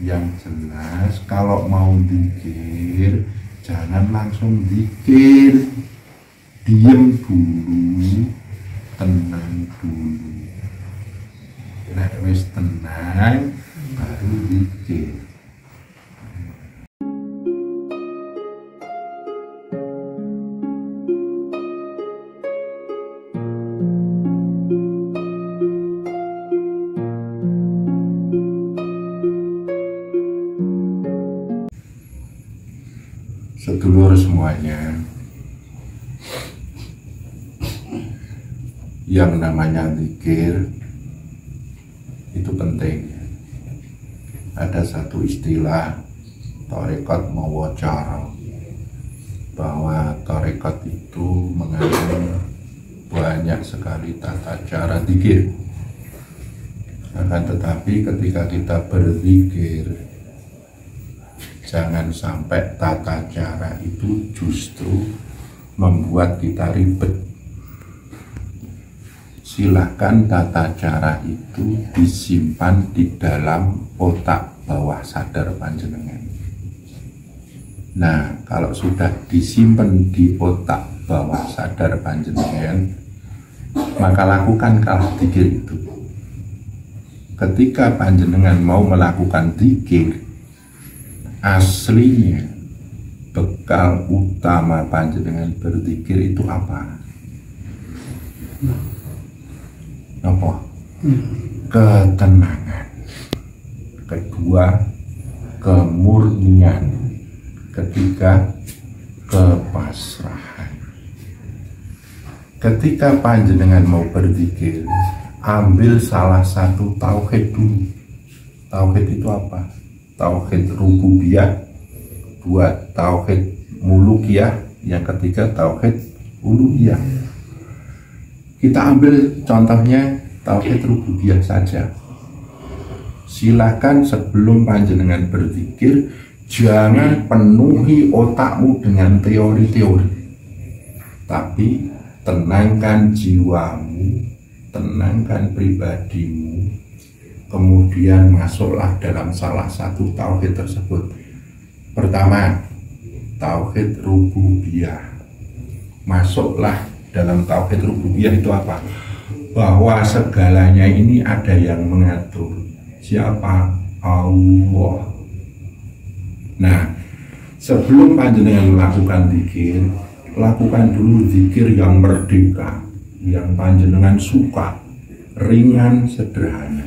Yang jelas kalau mau zikir jangan langsung zikir, diem dulu, tenang dulu. Nek wis tenang baru zikir. Sedulur semuanya, yang namanya zikir itu penting. Ada satu istilah tarekat mawacara, bahwa tarekat itu mengandung banyak sekali tata cara zikir. Akan tetapi ketika kita berzikir, jangan sampai tata cara itu justru membuat kita ribet. Silahkan tata cara itu disimpan di dalam otak bawah sadar panjenengan. Nah, kalau sudah disimpan di otak bawah sadar panjenengan, maka lakukan kalau zikir itu. Ketika panjenengan mau melakukan zikir, aslinya bekal utama panjenengan berzikir itu apa? Apa? Ketenangan. Kedua, kemurnian. Ketiga, kepasrahan. Ketika panjenengan mau berzikir, ambil salah satu tauhid dulu. Tauhid itu apa? Tauhid rububiyah, dua tauhid mulukiyah, yang ketiga tauhid uluhiyah. Kita ambil contohnya tauhid rububiyah saja. Silakan sebelum panjenengan berzikir, jangan penuhi otakmu dengan teori-teori, tapi tenangkan jiwamu, tenangkan pribadimu. Kemudian masuklah dalam salah satu tauhid tersebut. Pertama, tauhid rububiyah. Masuklah dalam tauhid rububiyah itu apa? Bahwa segalanya ini ada yang mengatur. Siapa? Allah. Nah, sebelum panjenengan melakukan zikir, lakukan dulu zikir yang merdeka, yang panjenengan suka, ringan, sederhana.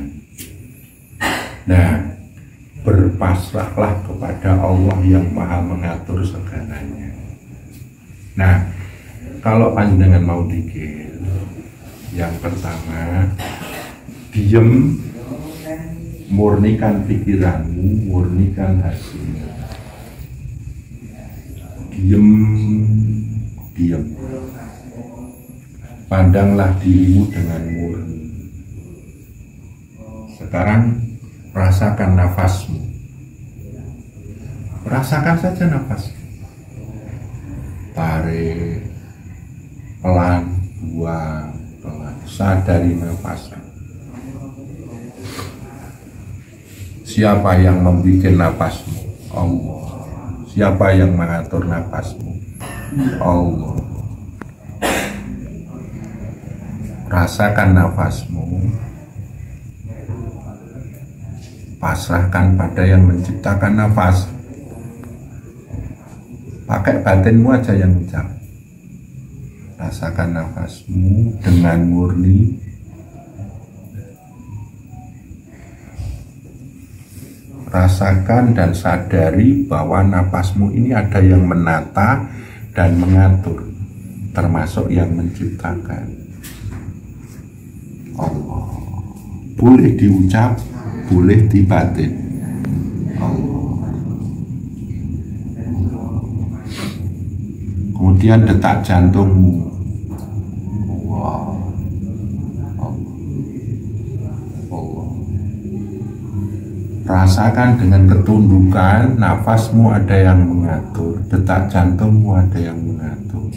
Nah, berpasrahlah kepada Allah yang maha mengatur segalanya. Nah, kalau panjenengan mau zikir, yang pertama, diem, murnikan pikiranmu, murnikan hatimu. Diem. Pandanglah dirimu dengan murni. Sekarang rasakan nafasmu. Rasakan saja nafas. Tarik, pelan, buang, pelan. Sadari nafasmu. Siapa yang membuat nafasmu? Allah. Siapa yang mengatur nafasmu? Allah. Rasakan nafasmu. Pasrahkan pada yang menciptakan nafas. Pakai batinmu aja yang ucap. Rasakan nafasmu dengan murni. Rasakan dan sadari bahwa nafasmu ini ada yang menata dan mengatur, termasuk yang menciptakan. Allah. Boleh diucap, boleh dibatin. Allah. Kemudian detak jantungmu. Allah. Allah. Rasakan dengan ketundukan, nafasmu ada yang mengatur, detak jantungmu ada yang mengatur.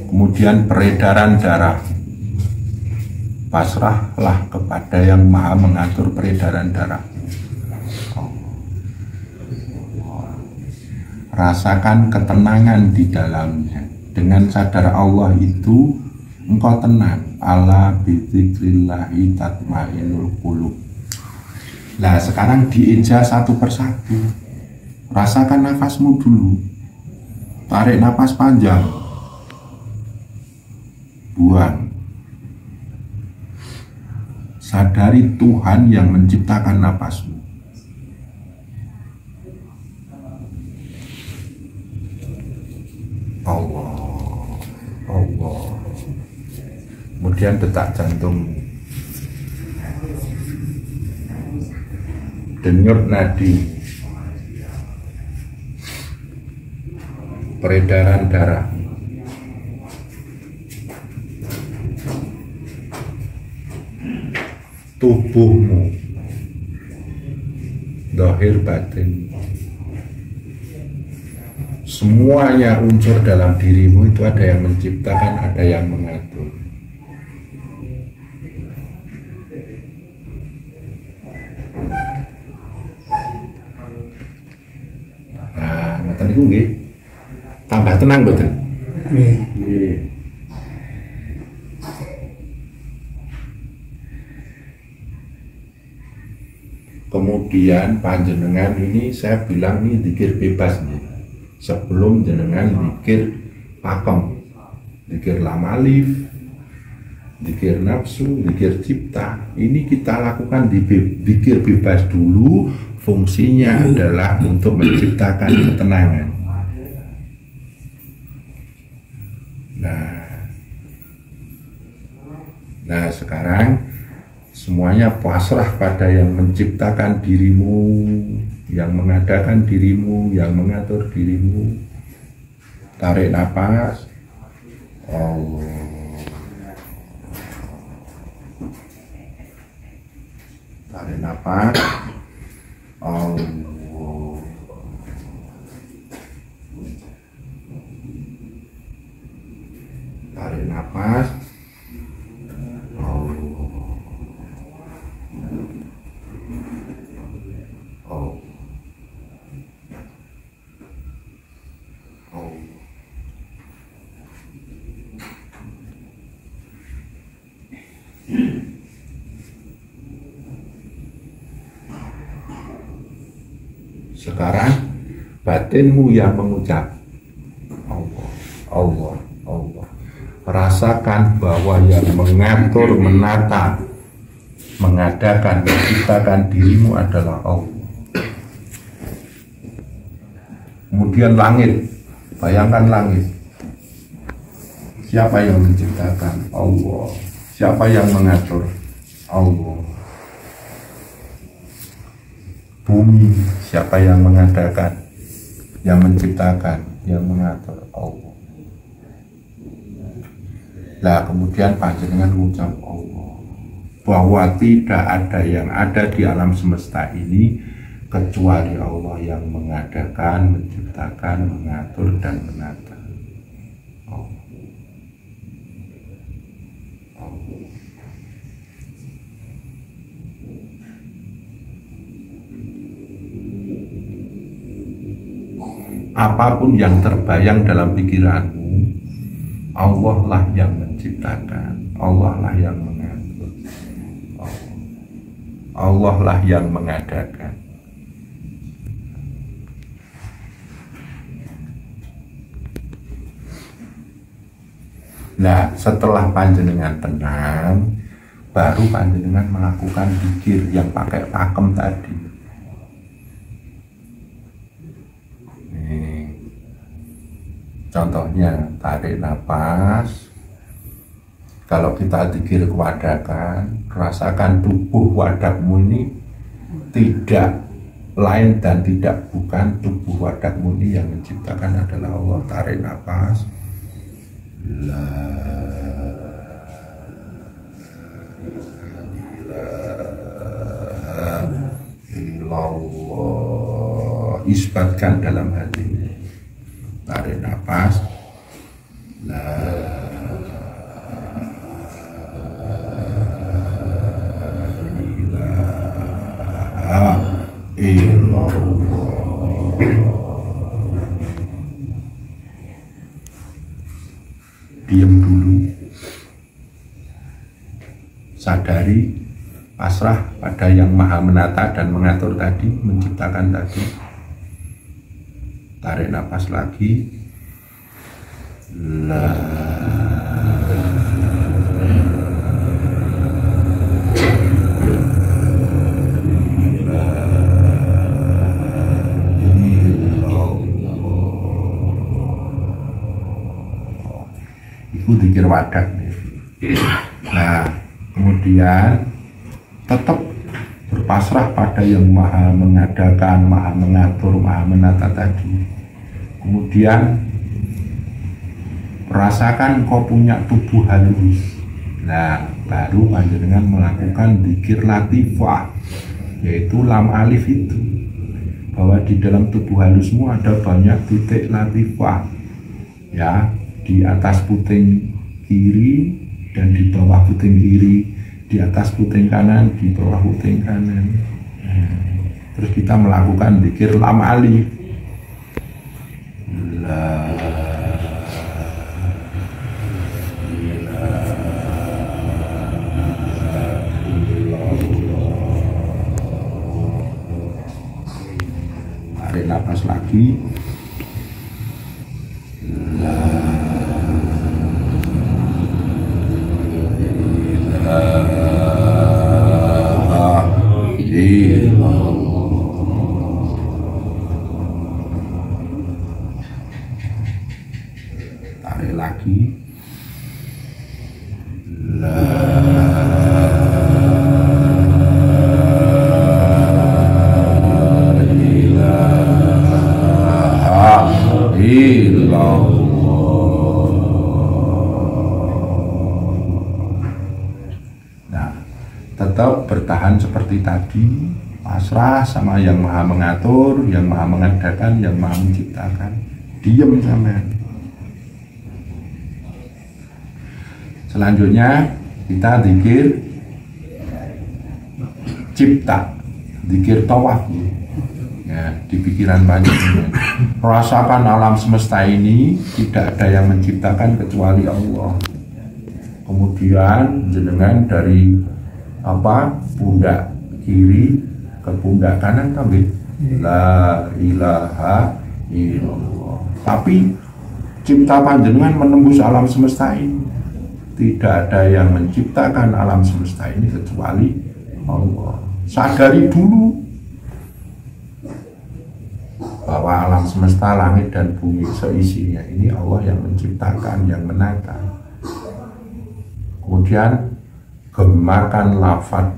Kemudian peredaran darah. pasrahlah kepada yang maha mengatur peredaran darah. Rasakan ketenangan di dalamnya. Dengan sadar Allah itu engkau tenang. Ala bidzikrillahi tatmainnul qulub. Nah sekarang diinjak satu persatu. Rasakan nafasmu dulu. Tarik nafas panjang. Buang. Sadari Tuhan yang menciptakan nafasmu. Allah. Kemudian detak jantung, denyut nadi, peredaran darah, tubuhmu, zahir batin, semuanya unsur dalam dirimu itu ada yang menciptakan, ada yang mengatur. Nah, ngoten niku nggih. Tambah tenang mboten? Nggih. Kemudian panjenengan ini saya bilang ini zikir bebas nih. Sebelum jenengan zikir pakem, zikir lamalif, zikir nafsu, zikir cipta, ini kita lakukan di zikir bebas dulu. Fungsinya adalah untuk menciptakan ketenangan. Nah sekarang semuanya pasrah pada yang menciptakan dirimu, yang mengadakan dirimu, yang mengatur dirimu. Tarik nafas. Allah. Tarik nafas. Allah. Tarik nafas. Sekarang batinmu yang mengucap Allah, Allah, Allah. Rasakan bahwa yang mengatur, menata, mengadakan, menciptakan dirimu adalah Allah. Kemudian langit, bayangkan langit. Siapa yang menciptakan? Allah. Siapa yang mengatur? Allah. Bumi, siapa yang mengadakan, yang menciptakan, yang mengatur? Allah. Nah kemudian panjenengan mengucap Allah, bahwa tidak ada yang ada di alam semesta ini kecuali Allah yang mengadakan, menciptakan, mengatur, dan menata. Allah. Allah. Apapun yang terbayang dalam pikiranmu, Allah lah yang menciptakan, Allah lah yang mengatur, Allah lah yang mengadakan. Nah, setelah panjenengan tenang, baru panjenengan melakukan zikir yang pakai pakem tadi. Contohnya tarik nafas. Kalau kita zikir kewadakan, rasakan tubuh wadakmu ini tidak lain dan tidak bukan tubuh wadakmu ini yang menciptakan adalah Allah. Tarik nafas. La ilaha illallah. Isbatkan dalam hati. Tarik nafas. La illallah. Diam dulu, sadari, pasrah pada yang maha menata dan mengatur tadi, menciptakan tadi. Tarik nafas lagi. Itu zikir wadah. Nah, kemudian tetap berpasrah pada yang maha mengadakan, maha mengatur, maha menata tadi. Kemudian rasakan kau punya tubuh halus. Nah, baru panjenengan melakukan zikir latifah, yaitu lam alif itu, bahwa di dalam tubuh halusmu ada banyak titik latifah, ya, di atas puting kiri dan di bawah puting kiri, di atas puting kanan, di bawah puting kanan. Terus kita melakukan zikir lam alif. Tarik nafas lagi. Tarik lagi. Nah, tetap bertahan seperti tadi, pasrah sama yang maha mengatur, yang maha mengadakan, yang maha menciptakan. Diam sampean. Selanjutnya kita zikir cipta, zikir tawaf. Ya, di pikiran banyak. Rasakan alam semesta ini tidak ada yang menciptakan kecuali Allah. Kemudian jenengan dari pundak kiri ke pundak kanan tambah la ilaha illallah. Tapi cipta panjenengan menembus alam semesta ini. Tidak ada yang menciptakan alam semesta ini kecuali Allah. Sadari dulu bahwa alam semesta, langit dan bumi seisinya ini Allah yang menciptakan, yang menata. Kemudian gemakan lafaz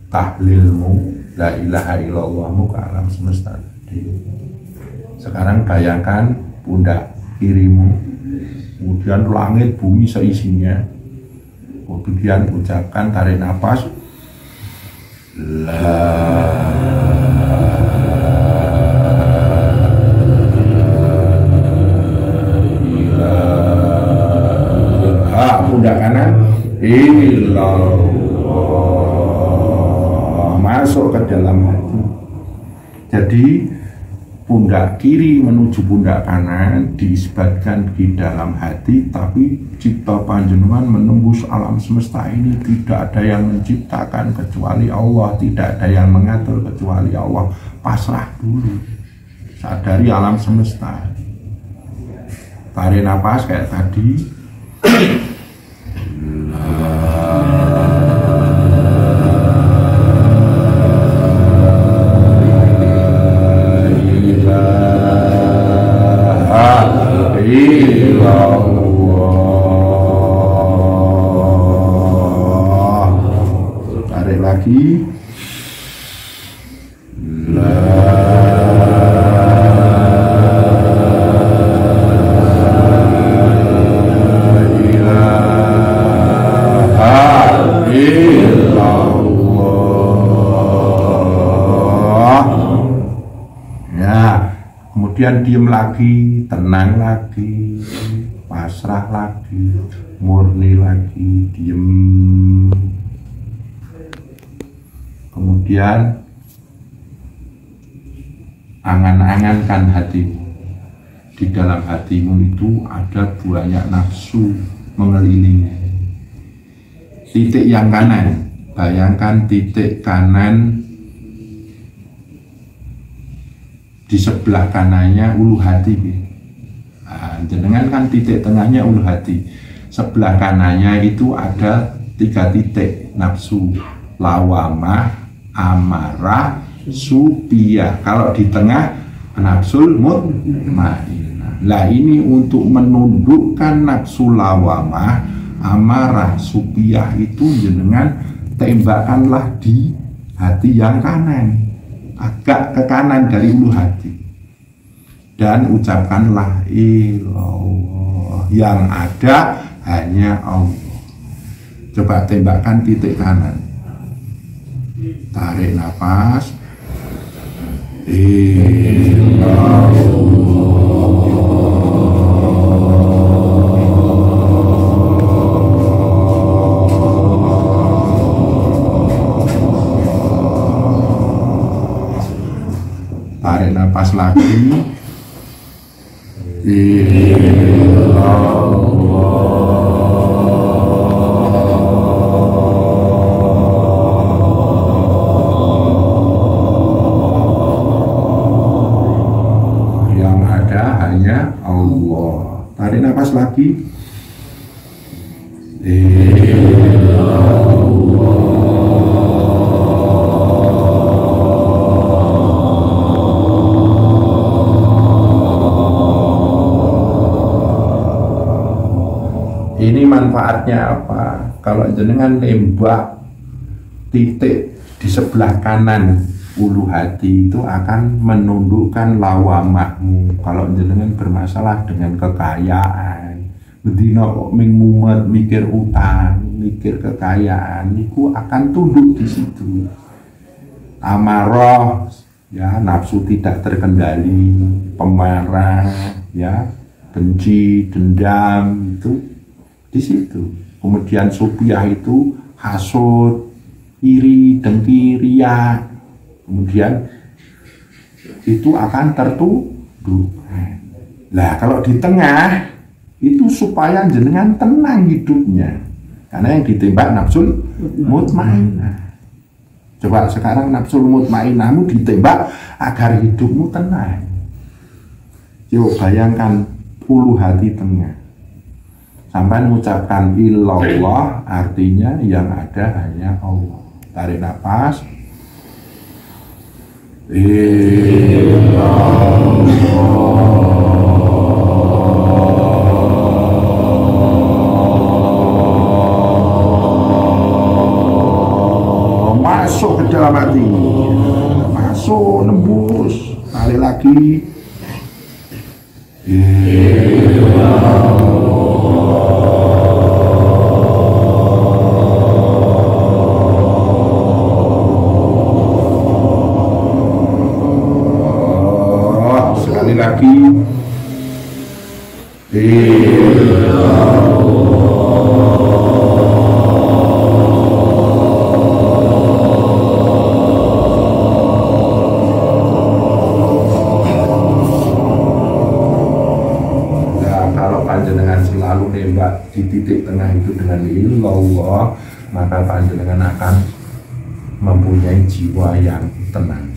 tahlilmu, la ilaha illallahmu ke alam semesta. Sekarang bayangkan pundak kirimu, kemudian langit bumi seisinya. Kemudian ucapkan, tarik nafas, pundak kanan illallah, masuk ke dalam hati. Jadi pundak kiri menuju pundak kanan diisbatkan di dalam hati, tapi cipta panjenengan menembus alam semesta ini. Tidak ada yang menciptakan kecuali Allah, tidak ada yang mengatur kecuali Allah. Pasrah dulu, sadari alam semesta. Tarik nafas kayak tadi. Tarik lagi. Kemudian diam lagi, tenang lagi, pasrah lagi, murni lagi, diem. Kemudian Angan-angankan hatimu. Di dalam hatimu itu ada banyak nafsu mengelilingi. Titik yang kanan, bayangkan titik kanan di sebelah kanannya ulu hati. Nah, jenengan kan titik tengahnya ulu hati. Sebelah kanannya itu ada 3 titik nafsu, lawamah, amarah, supiyah. Kalau di tengah nafsul mutmainnah. Lah ini untuk menundukkan nafsu lawamah, amarah, supiyah itu jenengan tembakanlah di hati yang kanan, agak ke kanan dari ulu hati, dan ucapkanlah ilallah, yang ada hanya Allah. Coba tembakkan titik kanan, tarik nafas, ilallah. Tarik nafas lagi, yang ada hanya Allah. Tarik nafas lagi, ini manfaatnya apa? Kalau jenengan nembak titik di sebelah kanan ulu hati itu akan menundukkan lawamahmu. Kalau jenengan bermasalah dengan kekayaan, bedino kok mumet mikir utang, mikir kekayaan, itu akan tunduk di situ. Amarah, ya, nafsu tidak terkendali, pemarah, ya, benci, dendam, itu di situ. Kemudian supiyah itu hasud, iri, dengki, riya. Kemudian itu akan tertunduk. Nah, kalau di tengah itu supaya jenengan tenang hidupnya, karena yang ditembak nafsul mutmainnah. Coba sekarang nafsul mutmainnahmu ditembak agar hidupmu tenang. Yuk bayangkan ulu hati tengah, sampai mengucapkan illallah, artinya yang ada hanya Allah. Tarik nafas, masuk ke dalam hati, masuk, nembus. Tarik lagi, sekali lagi, panjenengan selalu nembak di titik tengah itu dengan illallah, maka panjenengan akan mempunyai jiwa yang tenang.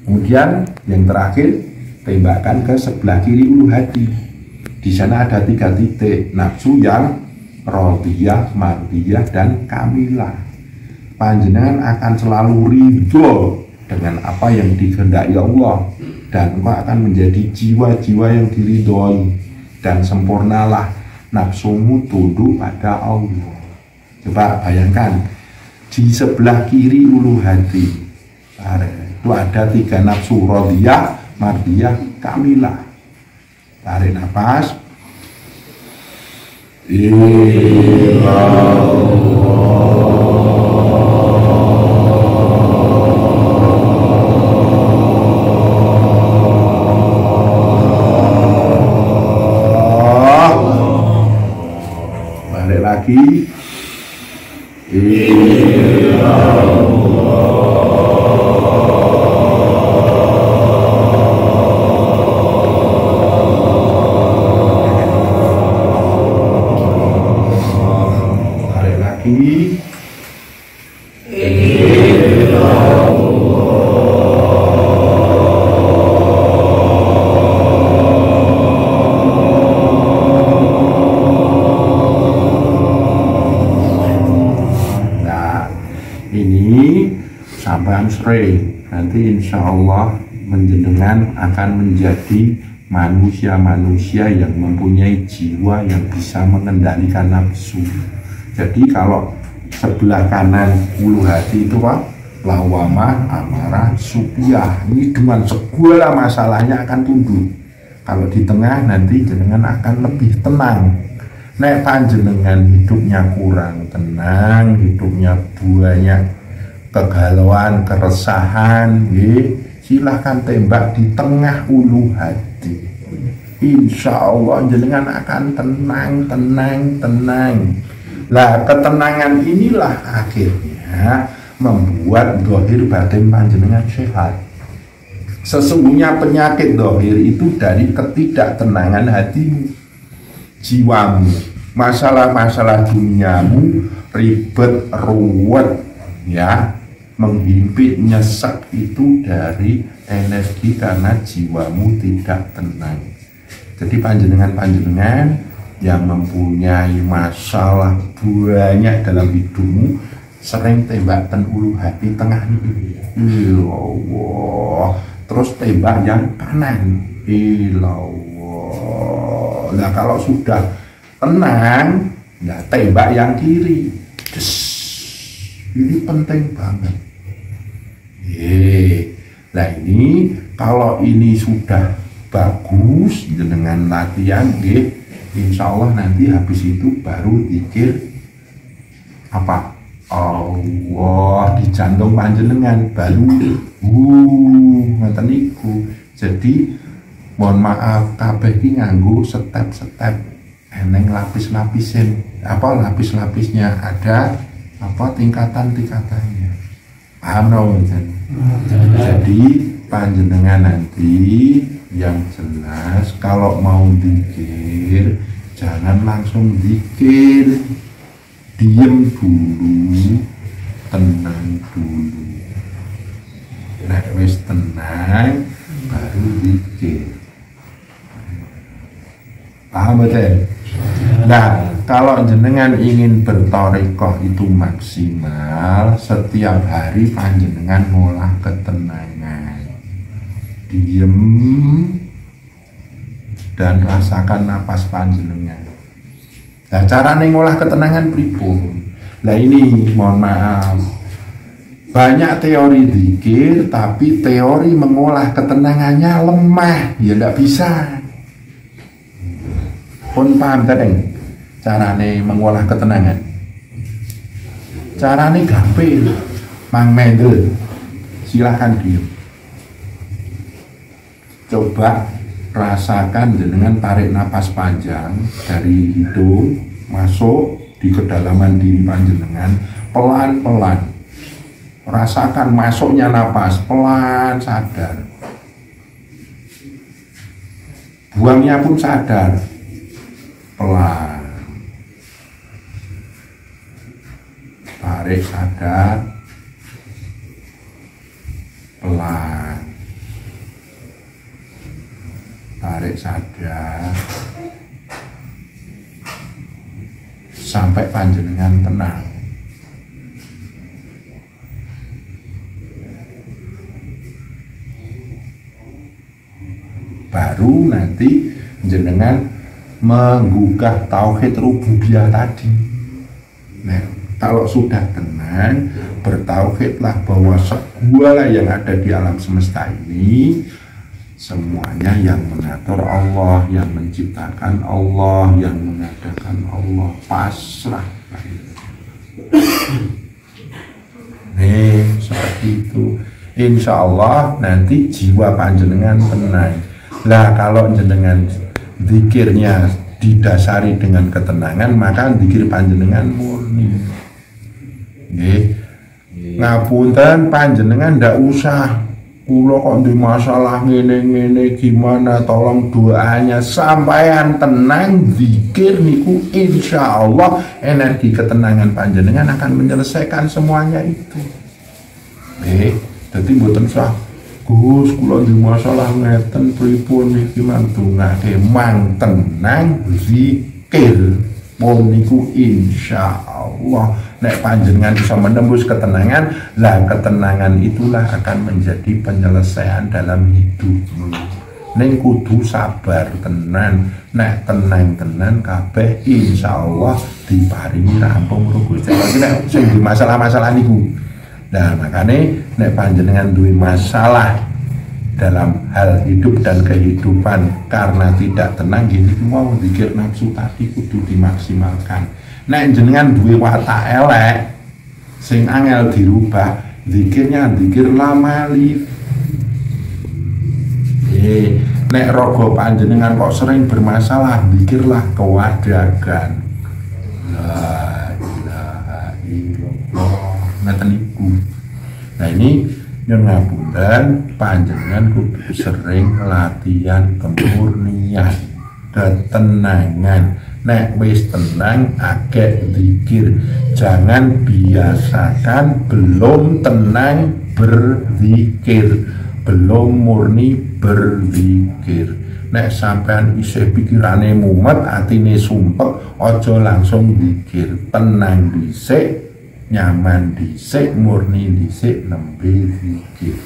Kemudian yang terakhir, tembakan ke sebelah kiri ulu hati. Di sana ada 3 titik nafsu yang radiyah, mardiyah, dan kamilah. Panjenengan akan selalu ridho dengan apa yang dikehendaki Allah, dan engkau akan menjadi jiwa-jiwa yang diridhoi, dan sempurnalah nafsumu tunduk pada Allah. Coba bayangkan di sebelah kiri ulu hati itu ada 3 nafsu, radiyah, mardiyah, kamilah. Tarik nafas, balik lagi, sampean sering nanti insya Allah menjenengan akan menjadi manusia-manusia yang mempunyai jiwa yang bisa mengendalikan nafsu. Jadi kalau sebelah kanan ulu hati itu Pak, lawamah, amarah, supiyah, ini dengan segala masalahnya akan tunduk. Kalau di tengah nanti jenengan akan lebih tenang. Nek panjenengan hidupnya kurang tenang, hidupnya banyak kegalauan, keresahan, silahkan tembak di tengah ulu hati. Insya Allah jenengan akan tenang. Lah ketenangan inilah akhirnya membuat dohir batin panjenengan sehat. Sesungguhnya penyakit dohir itu dari ketidaktenangan hatimu, jiwamu, masalah-masalah duniamu ribet, ruwet, ya, menghimpit, nyesek itu dari energi karena jiwamu tidak tenang. Jadi panjenengan yang mempunyai masalah banyak dalam hidupmu sering tembak ten ulu hati tengah ini. Ya Allah. Terus tembak yang kanan. Ya Allah. Nah kalau sudah tenang, ya tembak yang kiri. Des. Ini penting banget. Nah ini kalau ini sudah bagus dengan latihan, insya Allah nanti habis itu baru zikir apa? Allah di jantung panjenengan baru ngoten niku. Jadi mohon maaf kabeh iki nganggo step-step eneng lapis-lapisin. Apa lapis-lapisnya ada apa tingkatan-tingkatannya. Paham dong? Jadi panjenengan nanti yang jelas kalau mau zikir jangan langsung zikir, diem dulu, tenang dulu. Nek wis tenang baru zikir. Paham betul? Nah, kalau jenengan ingin berthariqah itu maksimal, setiap hari panjenengan ngolah ketenangan, diem dan rasakan napas panjenengan. Nah, cara ngolah ketenangan pripun? Nah ini mohon maaf, banyak teori zikir tapi teori mengolah ketenangannya lemah, ya tidak bisa. Pun paham tadi carane mengolah ketenangan? Carane gampil, Mang Mendel, silahkan diem. Coba rasakan dengan tarik napas panjang dari hidung masuk di kedalaman diri panjenengan pelan-pelan. Rasakan masuknya napas pelan, sadar. Buangnya pun sadar, pelan. Tarik sadar, pelan. Tarik sadar sampai panjenengan tenang. Baru nanti jenengan menggugah tauhid rububiyah tadi. Nah, kalau sudah tenang, bertauhidlah bahwa segala yang ada di alam semesta ini semuanya yang mengatur Allah, yang menciptakan Allah, yang mengadakan Allah. Pasrah. Nih, seperti itu. Insya Allah nanti jiwa panjenengan tenang. Lah kalau jenengan zikirnya didasari dengan ketenangan, maka zikir panjenengan murni. Ngapunten panjenengan ndak usah kula kok di masalah ngene-ngene gimana, tolong doanya sampean tenang zikir niku insya Allah energi ketenangan panjenengan akan menyelesaikan semuanya itu. Jadi mboten usah Gus kula di masalah ngeten pripun niki mantungake, mang tenang zikir pun niku insya Allah nek panjenengan bisa menembus ketenangan, lah ketenangan itulah akan menjadi penyelesaian dalam hidup. Neng kudu sabar tenan, nek tenang tenan kabeh insyaallah diparingi rampung karo Gusti Allah. Nek sing di masalah-masalah niku. Nah, makanya nek panjenengan duwe masalah dalam hal hidup dan kehidupan karena tidak tenang gini, mau zikir nafsu tadi kudu dimaksimalkan. Nek jenengan duwe watak elek sing angel dirubah, zikirnya zikir lamali. Nek rogo panjenengan kok sering bermasalah, zikirlah kewadagan. La ilaha illallah. Ngeten iku. Nah ini yang ngapunten panjenengan kudu sering latihan kemurnian, ketenangan. Nek wis tenang akeh zikir. Jangan biasakan belum tenang berzikir, belum murni berzikir. Nek sampean isih pikirane mumet, atine sumpek, aja langsung zikir. Tenang dhisik, nyaman dhisik, murni dhisik, nembe zikir.